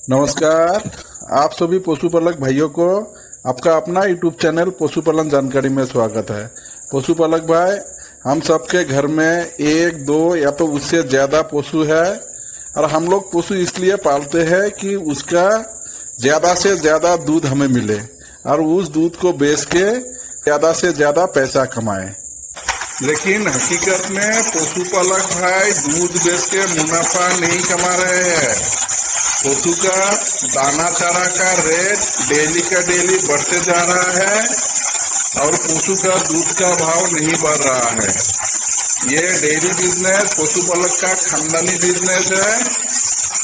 नमस्कार। आप सभी पशुपालक भाइयों को आपका अपना यूट्यूब चैनल पशुपालन जानकारी में स्वागत है। पशुपालक भाई, हम सबके घर में एक दो या तो उससे ज़्यादा पशु है और हम लोग पशु इसलिए पालते हैं कि उसका ज़्यादा से ज़्यादा दूध हमें मिले और उस दूध को बेच के ज़्यादा से ज़्यादा पैसा कमाएं। लेकिन हकीकत में पशुपालक भाई दूध बेच के मुनाफा नहीं कमा रहे हैं। पशु का दाना चारा का रेट डेली का डेली बढ़ते जा रहा है और पशु का दूध का भाव नहीं बढ़ रहा है। ये डेयरी बिजनेस पशुपालक का खानदानी बिजनेस है।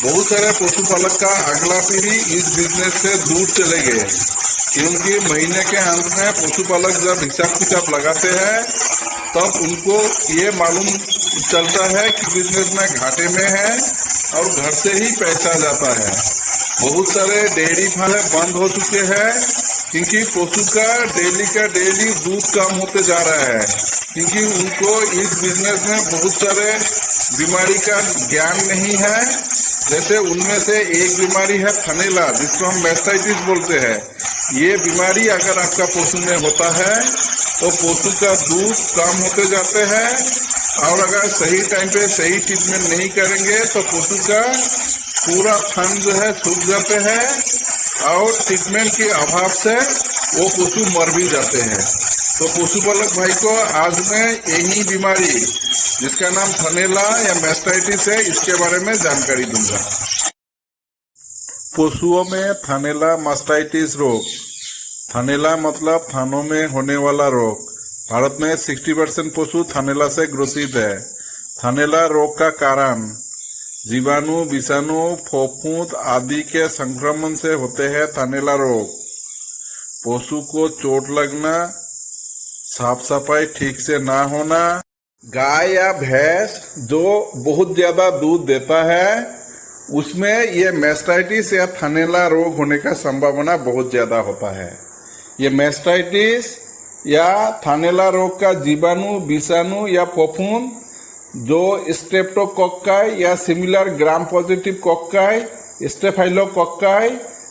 बहुत सारे पशुपालक का अगला पीढ़ी इस बिजनेस से दूर चले गए, क्योंकि महीने के अंत में पशुपालक जब हिसाब किताब लगाते हैं तब उनको ये मालूम चलता है कि बिजनेस में घाटे में है और घर से ही पैसा जाता है। बहुत सारे डेयरी फार्म बंद हो चुके हैं क्योंकि पशु का डेली दूध कम होते जा रहा है, क्योंकि उनको इस बिजनेस में बहुत सारे बीमारी का ज्ञान नहीं है। जैसे उनमें से एक बीमारी है थनैला, जिसको हम मैस्टाइटिस बोलते हैं। ये बीमारी अगर आपका पशु में होता है तो पशु का दूध कम होते जाते हैं और अगर सही टाइम पे सही ट्रीटमेंट नहीं करेंगे तो पशु का पूरा थन जो है सूख जाते हैं और ट्रीटमेंट के अभाव से वो पशु मर भी जाते हैं। तो पशुपालक भाई को आज मैं यही बीमारी जिसका नाम थनैला या मैस्टाइटिस है, इसके बारे में जानकारी दूंगा। पशुओं में थनैला मास्टाइटिस रोग। थनैला मतलब थानों में होने वाला रोग। भारत में 60% पशु थनैला से ग्रसित है। थनैला रोग का कारण जीवाणु, विषाणु, फफूंद आदि के संक्रमण से होते हैं। थनैला रोग पशु को चोट लगना, साफ सफाई ठीक से ना होना, गाय या भैंस जो बहुत ज्यादा दूध देता है उसमें ये मैस्टाइटिस या थनैला रोग होने का संभावना बहुत ज्यादा होता है। ये मैस्टाइटिस या थनैला रोग का जीवाणु, विषाणु या फफूंद जो स्ट्रेप्टोकोक्काई या सिमिलर ग्राम पॉजिटिव कोक्काई, स्टेफाइलोकोक्काई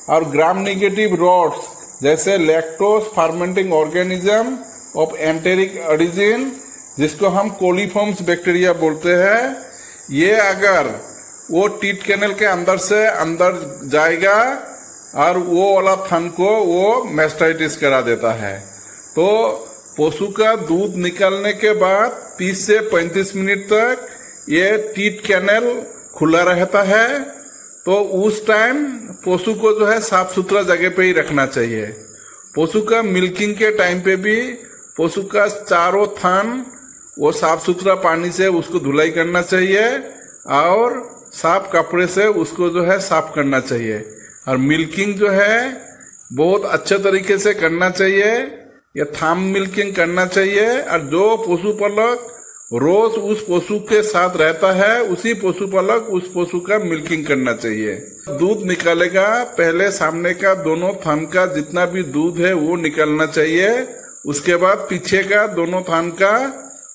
और ग्राम नेगेटिव रॉट्स जैसे lactose fermenting organism of enteric origin, जिसको हम कोलीफॉर्म्स बैक्टीरिया बोलते हैं, ये अगर वो टीथ कैनल के अंदर से अंदर जाएगा और वो वाला थन को वो मैस्टाइटिस करा देता है। तो पशु का दूध निकालने के बाद 30 से 35 मिनट तक ये टीथ कैनल खुला रहता है। तो उस टाइम पशु को जो है साफ सुथरा जगह पे ही रखना चाहिए। पशु का मिल्किंग के टाइम पे भी पशु का चारों थन वो साफ सुथरा पानी से उसको धुलाई करना चाहिए और साफ कपड़े से उसको जो है साफ करना चाहिए। और मिल्किंग जो है बहुत अच्छे तरीके से करना चाहिए, या थंब मिल्किंग करना चाहिए। और जो पशुपालक रोज उस पशु के साथ रहता है उसी पशुपालक उस पशु का मिल्किंग करना चाहिए। दूध निकालेगा पहले सामने का दोनों थन का जितना भी दूध है वो निकालना चाहिए। उसके बाद पीछे का दोनों थन का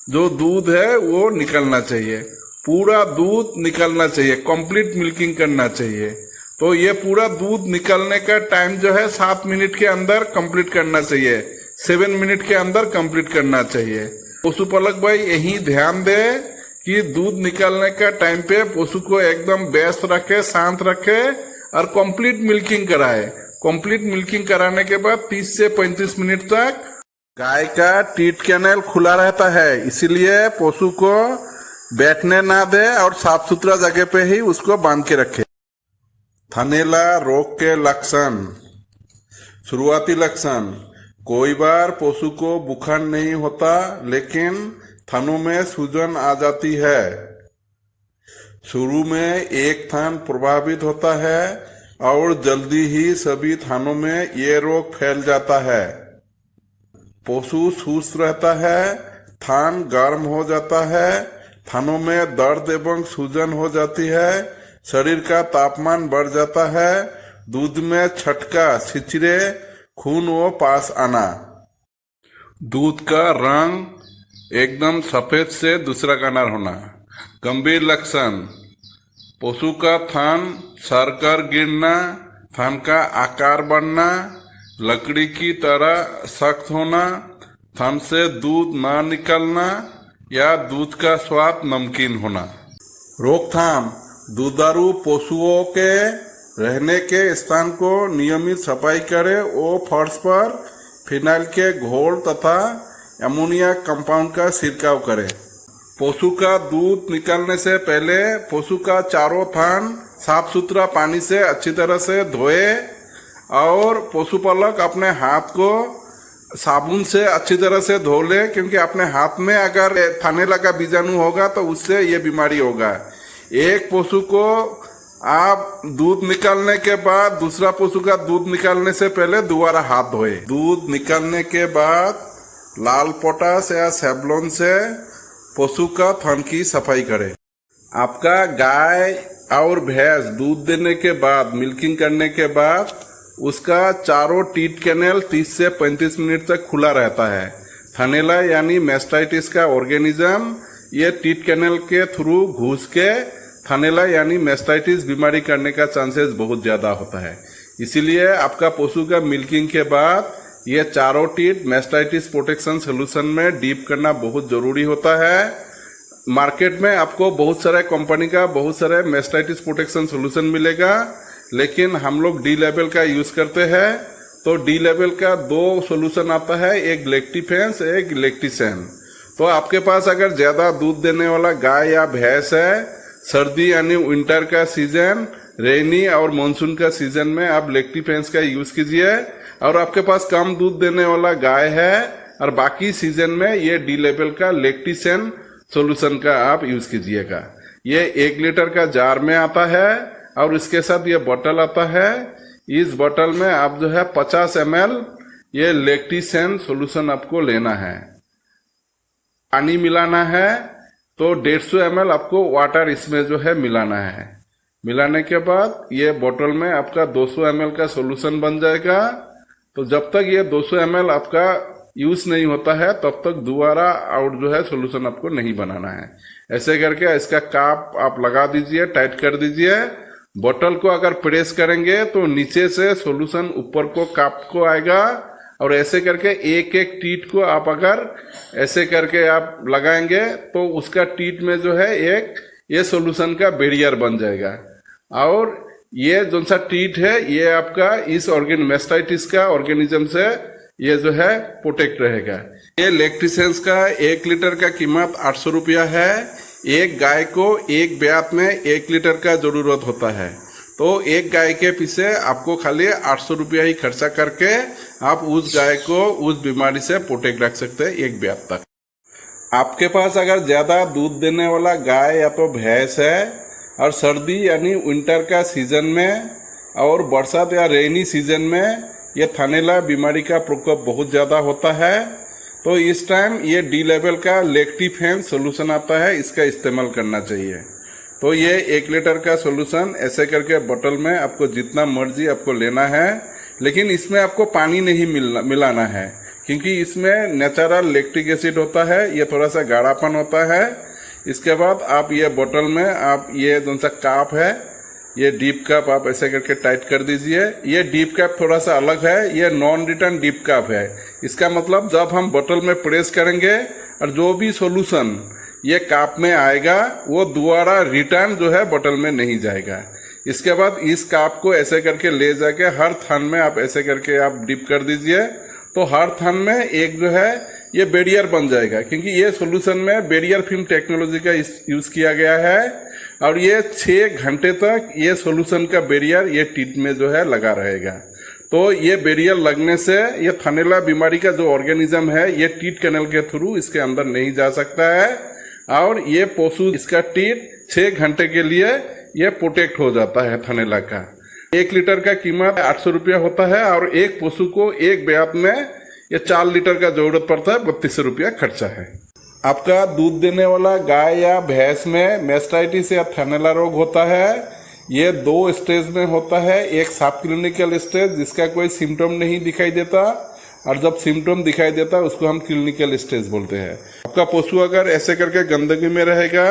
जो दूध है वो निकालना चाहिए। पूरा दूध निकालना चाहिए, कंप्लीट मिल्किंग करना चाहिए। तो ये पूरा दूध निकालने का टाइम जो है 7 मिनट के अंदर कंप्लीट करना चाहिए, 7 मिनट के अंदर कंप्लीट करना चाहिए। पशुपालक भाई यही ध्यान दे कि दूध निकालने का टाइम पे पशु को एकदम व्यस्त रखे, शांत रखे और कंप्लीट मिल्किंग कराए। कंप्लीट मिल्किंग कराने के बाद 30 से 35 मिनट तक गाय का टीथ कैनल खुला रहता है, इसीलिए पशु को बैठने ना दे और साफ सुथरा जगह पे ही उसको बांध के रखे। थनैला रोग के लक्षण। शुरुआती लक्षण, कोई बार पशु को बुखार नहीं होता लेकिन थनों में सूजन आ जाती है। शुरू में एक थन प्रभावित होता है और जल्दी ही सभी थनों में ये रोग फैल जाता है। पशु सुस्त रहता है, थन गर्म हो जाता है, थनों में दर्द एवं सूजन हो जाती है, शरीर का तापमान बढ़ जाता है, दूध में छटका, छिचरे, खून व पास आना, दूध का रंग एकदम सफेद से दूसरा कलर होना। गंभीर लक्षण, पशु का थन सरकर गिरना, थन का आकार बढ़ना, लकड़ी की तरह सख्त होना, थन से दूध ना निकलना या दूध का स्वाद नमकीन होना। रोकथाम: दुधारू पशुओं के रहने के स्थान को नियमित सफाई करें और फर्श पर फिनाइल के घोल तथा अमोनिया कंपाउंड का छिड़काव करें। पशु का दूध निकालने से पहले पशु का चारों थन साफ सुथरा पानी से अच्छी तरह से धोए और पशुपालक अपने हाथ को साबुन से अच्छी तरह से धो ले, क्योंकि अपने हाथ में अगर थानेला का बीजाणु होगा तो उससे ये बीमारी होगा। एक पशु को आप दूध निकालने के बाद दूसरा पशु का दूध निकालने से पहले दोबारा हाथ धोए। दूध निकालने के बाद लाल पोटास या सेवलॉन से पशु का थन की सफाई करें। आपका गाय और भैंस दूध देने के बाद मिल्किंग करने के बाद उसका चारों टीथ कैनल 30 से 35 मिनट तक खुला रहता है। थानेला यानी मैस्टाइटिस का ऑर्गेनिज्म ये टीथ कैनल के थ्रू घुस के थानेला यानी मैस्टाइटिस बीमारी करने का चांसेस बहुत ज़्यादा होता है। इसीलिए आपका पशु का मिल्किंग के बाद ये चारों टीथ मैस्टाइटिस प्रोटेक्शन सोल्यूशन में डीप करना बहुत ज़रूरी होता है। मार्केट में आपको बहुत सारे कंपनी का बहुत सारे मैस्टाइटिस प्रोटेक्शन सोल्यूशन मिलेगा, लेकिन हम लोग डी लेवल का यूज़ करते हैं। तो डी लेवल का 2 सोल्यूशन आता है, एक लेक्टिफेंस एक लेक्टिसेन। तो आपके पास अगर ज़्यादा दूध देने वाला गाय या भैंस है, सर्दी यानी विंटर का सीजन, रेनी और मानसून का सीजन में आप लेक्टिफेंस का यूज़ कीजिए। और आपके पास कम दूध देने वाला गाय है और बाकी सीजन में ये डी लेवल का लेक्टिसेन सोल्यूशन का आप यूज़ कीजिएगा। ये 1 लीटर का जार में आता है और इसके साथ ये बोतल आता है। इस बोतल में आप जो है 50 ml ये लेक्टिसेन सोल्यूशन आपको लेना है। पानी मिलाना है तो 150 ml आपको वाटर इसमें जो है मिलाना है। मिलाने के बाद ये बोतल में आपका 200 ml का सोल्यूशन बन जाएगा। तो जब तक ये 200 ml आपका यूज नहीं होता है तब तक दोबारा और जो है सोल्यूशन आपको नहीं बनाना है। ऐसे करके इसका काप आप लगा दीजिए, टाइट कर दीजिए। बोतल को अगर प्रेस करेंगे तो नीचे से सोल्यूशन ऊपर को काप को आएगा और ऐसे करके एक एक टीथ को आप अगर ऐसे करके आप लगाएंगे तो उसका टीथ में जो है एक ये सोल्यूशन का बैरियर बन जाएगा और ये जो सा टीथ है ये आपका इस मैस्टाइटिस का ऑर्गेनिज्म से ये जो है प्रोटेक्ट रहेगा। ये लेक्टिसेंस का 1 लीटर का कीमत 800 रुपया है। एक गाय को एक ब्यात में 1 लीटर का जरूरत होता है, तो एक गाय के पीछे आपको खाली 800 रुपया ही खर्चा करके आप उस गाय को उस बीमारी से प्रोटेक्ट रख सकते हैं 1 ब्यात तक। आपके पास अगर ज़्यादा दूध देने वाला गाय या तो भैंस है और सर्दी यानी विंटर का सीजन में और बरसात या रेनी सीजन में ये थानेला बीमारी का प्रकोप बहुत ज़्यादा होता है, तो इस टाइम ये डी लेवल का लेक्टिफेंस सोल्यूशन आता है, इसका इस्तेमाल करना चाहिए। तो ये 1 लीटर का सोल्यूशन ऐसे करके बोतल में आपको जितना मर्जी आपको लेना है, लेकिन इसमें आपको पानी नहीं मिलाना है क्योंकि इसमें नेचुरल लैक्टिक एसिड होता है, ये थोड़ा सा गाढ़ापन होता है। इसके बाद आप ये बोतल में आप ये जो सा काप है ये डीप कप आप ऐसे करके टाइट कर दीजिए। ये डीप कप थोड़ा सा अलग है, ये नॉन रिटर्न डीप कप है। इसका मतलब जब हम बोतल में प्रेस करेंगे और जो भी सॉल्यूशन ये कप में आएगा वो दोबारा रिटर्न जो है बोतल में नहीं जाएगा। इसके बाद इस कप को ऐसे करके ले जाके हर थन में आप ऐसे करके आप डिप कर दीजिए, तो हर थन में एक जो है ये बैरियर बन जाएगा, क्योंकि ये सॉल्यूशन में बैरियर फिल्म टेक्नोलॉजी का यूज किया गया है और ये 6 घंटे तक ये सॉल्यूशन का बैरियर ये टीथ में जो है लगा रहेगा। तो ये बैरियर लगने से ये थानेला बीमारी का जो ऑर्गेनिज्म है ये टीथ कैनल के थ्रू इसके अंदर नहीं जा सकता है और ये पशु इसका टीथ 6 घंटे के लिए ये प्रोटेक्ट हो जाता है थानेला का। 1 लीटर का कीमत 800 रुपया होता है और एक पशु को एक ब्यात में ये 4 लीटर का जरूरत पड़ता है, 3200 रुपया खर्चा है। आपका दूध देने वाला गाय या भैंस में मैस्टाइटिस या थानेला रोग होता है। ये 2 स्टेज में होता है, एक सब क्लिनिकल स्टेज जिसका कोई सिम्टम नहीं दिखाई देता और जब सिम्टम दिखाई देता है उसको हम क्लिनिकल स्टेज बोलते हैं। आपका पशु अगर ऐसे करके गंदगी में रहेगा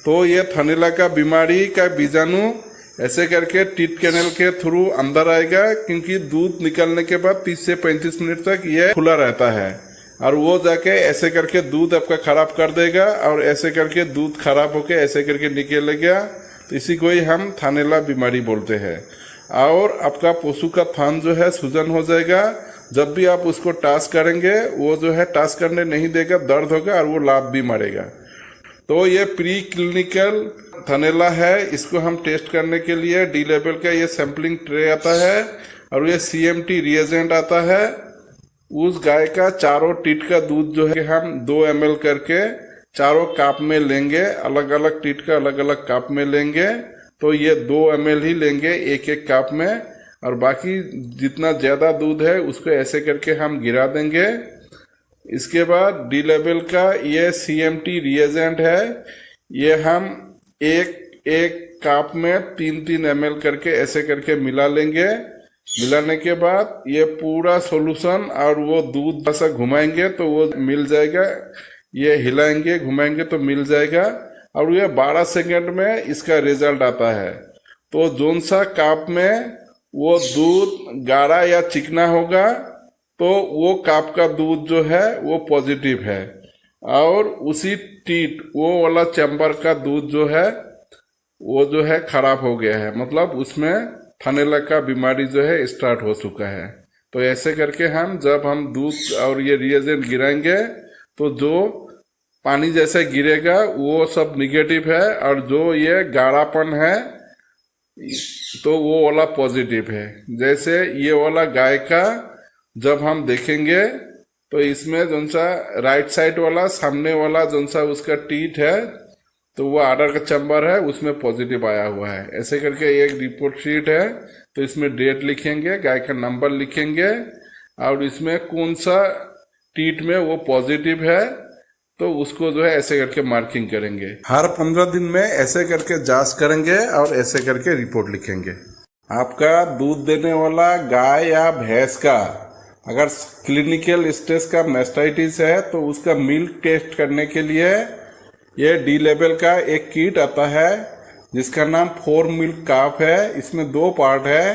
तो ये थानेला का बीमारी का बीजाणु ऐसे करके टीथ कैनल के थ्रू अंदर आएगा, क्योंकि दूध निकलने के बाद 30 से 35 मिनट तक ये खुला रहता है और वो जाके ऐसे करके दूध आपका खराब कर देगा और ऐसे करके दूध खराब होके ऐसे करके निकलेगा। तो इसी को ही हम थानेला बीमारी बोलते हैं। और आपका पशु का थान जो है सूजन हो जाएगा। जब भी आप उसको टच करेंगे वो जो है टच करने नहीं देगा, दर्द होगा और वो लात भी मारेगा। तो ये प्री क्लिनिकल थानेला है। इसको हम टेस्ट करने के लिए डी लेवल का ये सैंपलिंग ट्रे आता है और ये CMT रिएजेंट आता है। उस गाय का चारों टीट का दूध जो है हम 2 ml करके चारों कप में लेंगे, अलग अलग टीट का अलग अलग कप में लेंगे। तो ये 2 ml ही लेंगे एक एक कप में, और बाकी जितना ज्यादा दूध है उसको ऐसे करके हम गिरा देंगे। इसके बाद डी लेवल का ये CMT रिएजेंट है, ये हम एक एक कप में 3-3 ml करके ऐसे करके मिला लेंगे। मिलाने के बाद ये पूरा सॉल्यूशन और वो दूध ऐसा घुमाएंगे तो वो मिल जाएगा। ये हिलाएंगे घुमाएंगे तो मिल जाएगा और ये 12 सेकंड में इसका रिजल्ट आता है। तो जोन सा कप में वो दूध गाढ़ा या चिकना होगा तो वो कप का दूध जो है वो पॉजिटिव है, और उसी टीट वो वाला चैम्बर का दूध जो है वो जो है खराब हो गया है, मतलब उसमें थानेला का बीमारी जो है स्टार्ट हो चुका है। तो ऐसे करके हम जब हम दूध और ये रिएजेंट गिराएंगे तो जो पानी जैसे गिरेगा वो सब निगेटिव है, और जो ये गाढ़ापन है तो वो वाला पॉजिटिव है। जैसे ये वाला गाय का जब हम देखेंगे तो इसमें जौन सा राइट साइड वाला सामने वाला जौन सा उसका टीट है तो वो आर्डर का चैम्बर है, उसमें पॉजिटिव आया हुआ है। ऐसे करके एक रिपोर्ट शीट है, तो इसमें डेट लिखेंगे, गाय का नंबर लिखेंगे और इसमें कौन सा टीट में वो पॉजिटिव है तो उसको जो है ऐसे करके मार्किंग करेंगे। हर 15 दिन में ऐसे करके जांच करेंगे और ऐसे करके रिपोर्ट लिखेंगे। आपका दूध देने वाला गाय या भैंस का अगर क्लिनिकल स्टेज का मैस्टाइटिस है तो उसका मिल्क टेस्ट करने के लिए ये डी लेवल का एक किट आता है जिसका नाम 4 मिल्क कप है। इसमें 2 पार्ट है,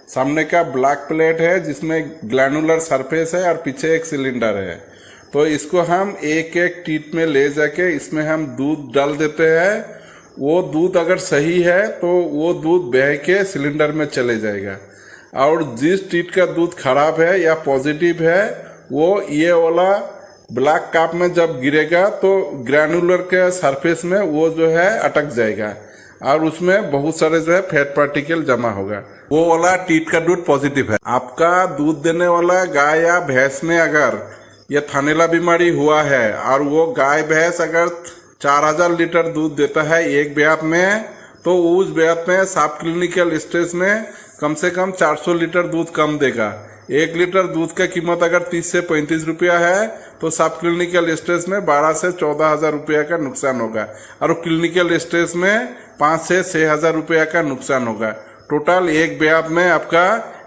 सामने का ब्लैक प्लेट है जिसमें ग्लैनुलर सरफेस है और पीछे एक सिलेंडर है। तो इसको हम एक एक टीट में ले जाके इसमें हम दूध डाल देते हैं। वो दूध अगर सही है तो वो दूध बह के सिलेंडर में चले जाएगा, और जिस टीट का दूध खराब है या पॉजिटिव है वो ये वाला ब्लैक कप में जब गिरेगा तो ग्रैनुलर के सरफेस में वो जो है अटक जाएगा और उसमें बहुत सारे जो है फैट पार्टिकल जमा होगा। वो वाला टीट का दूध पॉजिटिव है। आपका दूध देने वाला गाय या भैंस में अगर ये थानेला बीमारी हुआ है और वो गाय भैंस अगर 4000 लीटर दूध देता है एक ब्यात में, तो उस ब्यात में सब क्लिनिकल स्टेज में कम से कम 400 लीटर दूध कम देगा। 1 लीटर दूध का कीमत अगर 30 से 35 रुपया है तो सब क्लिनिकल स्टेज में 12 से 14,000 रुपया का नुकसान होगा, और क्लिनिकल स्टेज में 5 से 6,000 रुपया का नुकसान होगा। टोटल एक ब्यात में आपका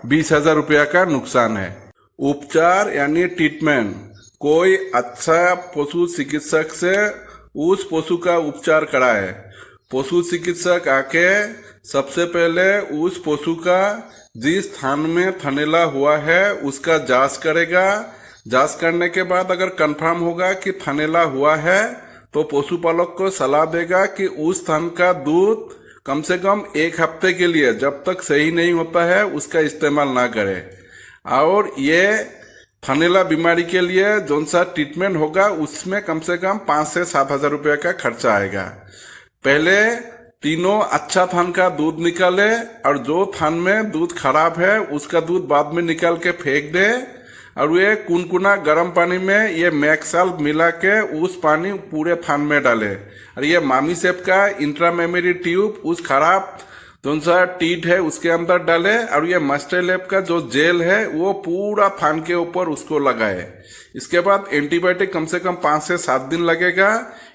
20,000 रुपया का नुकसान है। उपचार यानी ट्रीटमेंट, कोई अच्छा पशु चिकित्सक से उस पशु का उपचार कराए। पशु चिकित्सक आके सबसे पहले उस पशु का जिस स्थान में थानेला हुआ है उसका जांच करेगा। जांच करने के बाद अगर कंफर्म होगा कि थानेला हुआ है तो पशुपालक को सलाह देगा कि उस स्थान का दूध कम से कम 1 हफ्ते के लिए जब तक सही नहीं होता है उसका इस्तेमाल ना करे। और ये थानेला बीमारी के लिए जो सा ट्रीटमेंट होगा उसमें कम से कम 5 से 7,000 रुपया का खर्चा आएगा। पहले तीनों अच्छा थान का दूध निकाले और जो थान में दूध खराब है उसका दूध बाद में निकाल के फेंक दे, और ये कुनकुना गर्म पानी में ये मैक्सल मिला के उस पानी पूरे थान में डाले, और ये मामी सेप का इंट्रामेमरी ट्यूब उस खराब जो सा टीट है उसके अंदर डाले, और ये मास्टरलेब का जो जेल है वो पूरा थान के ऊपर उसको लगाए। इसके बाद एंटीबायोटिक कम से कम 5 से 7 दिन लगेगा।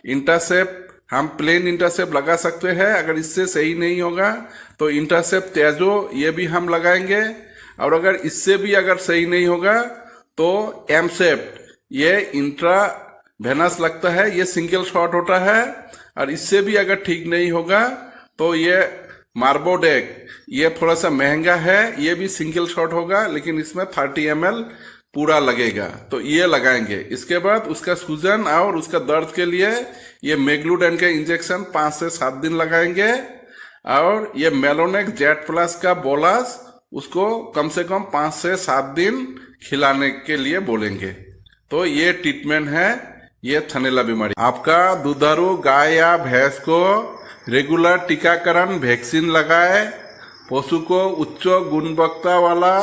इंटासेप हम प्लेन इंटासेप लगा सकते हैं, अगर इससे सही नहीं होगा तो इंटासेप तेजो ये भी हम लगाएंगे, और अगर इससे भी अगर सही नहीं होगा तो एमसेप्ट ये इंट्रा वेनस लगता है, ये सिंगल शॉट होता है, और इससे भी अगर ठीक नहीं होगा तो ये मार्बोडेक, ये थोड़ा सा महंगा है, ये भी सिंगल शॉट होगा लेकिन इसमें 30 ml पूरा लगेगा, तो ये लगाएंगे। इसके बाद उसका सूजन और उसका दर्द के लिए ये मेग्लूडेन के इंजेक्शन 5 से 7 दिन लगाएंगे, और ये मेलोनेक जेट प्लस का बोलस उसको कम से कम 5 से 7 दिन खिलाने के लिए बोलेंगे। तो ये ट्रीटमेंट है ये थनैला बीमारी। आपका दुधारू गाय या भैंस को रेगुलर टीकाकरण वैक्सीन लगाए, पशु को उच्च गुणवत्ता वाला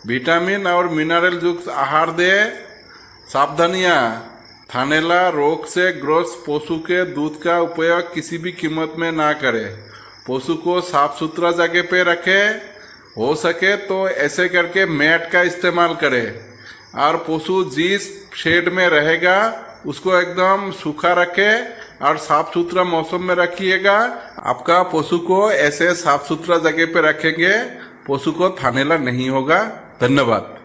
विटामिन और मिनरल युक्त आहार दे। सावधानियां, थनैला रोग से ग्रस्त पशु के दूध का उपयोग किसी भी कीमत में ना करें। पशु को साफ सुथरा जगह पे रखे, हो सके तो ऐसे करके मैट का इस्तेमाल करें, और पशु जिस शेड में रहेगा उसको एकदम सूखा रखे और साफ सुथरा मौसम में रखिएगा। आपका पशु को ऐसे साफ सुथरा जगह पे रखेंगे, पशु को थनैला नहीं होगा। धन्यवाद।